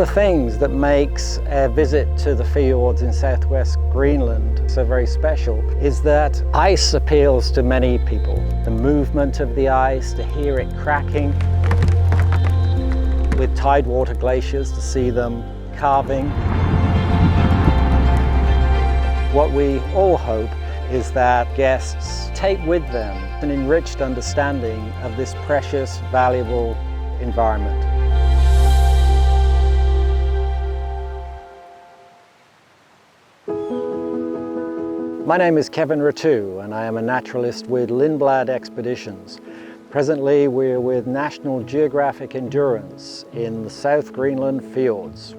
of the things that makes a visit to the fjords in southwest Greenland so very special is that ice appeals to many people. The movement of the ice, to hear it cracking, with tidewater glaciers, to see them calving. What we all hope is that guests take with them an enriched understanding of this precious, valuable environment. My name is Kevin Rattue and I am a naturalist with Lindblad Expeditions. Presently we're with National Geographic Endurance in the South Greenland fjords.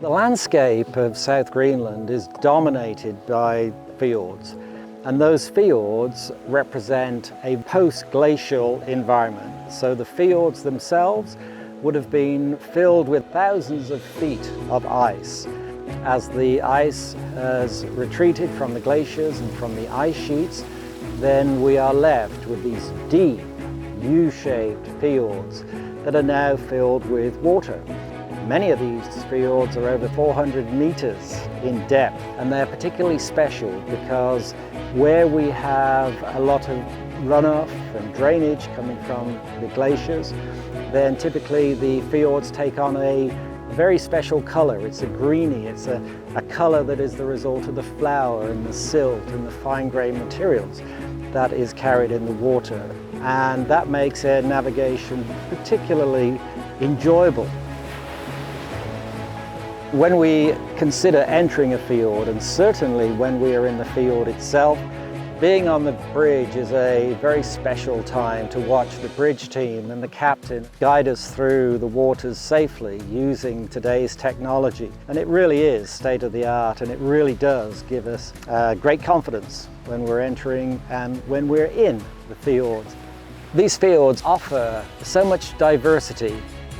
The landscape of South Greenland is dominated by fjords, and those fjords represent a post-glacial environment. So the fjords themselves would have been filled with thousands of feet of ice. As the ice has retreated from the glaciers and from the ice sheets, then we are left with these deep, U-shaped fjords that are now filled with water. Many of these fjords are over 400 meters in depth, and they're particularly special because where we have a lot of runoff and drainage coming from the glaciers, then typically the fjords take on a very special color. It's a greeny, it's a color that is the result of the flour and the silt and the fine-grained materials that is carried in the water. And that makes air navigation particularly enjoyable. When we consider entering a fjord, and certainly when we are in the fjord itself, being on the bridge is a very special time to watch the bridge team and the captain guide us through the waters safely using today's technology. And it really is state of the art, and it really does give us great confidence when we're entering and when we're in the fjords. These fjords offer so much diversity.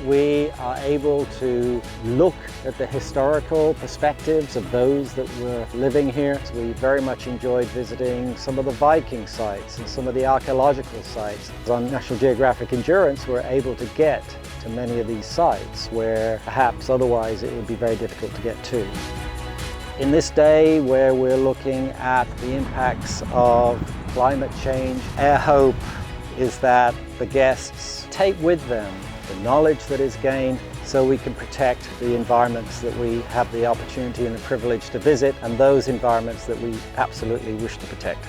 We are able to look at the historical perspectives of those that were living here. We very much enjoyed visiting some of the Viking sites and some of the archaeological sites. On National Geographic Endurance, we're able to get to many of these sites where perhaps otherwise it would be very difficult to get to. In this day where we're looking at the impacts of climate change, our hope is that the guests take with them the knowledge that is gained so we can protect the environments that we have the opportunity and the privilege to visit, and those environments that we absolutely wish to protect.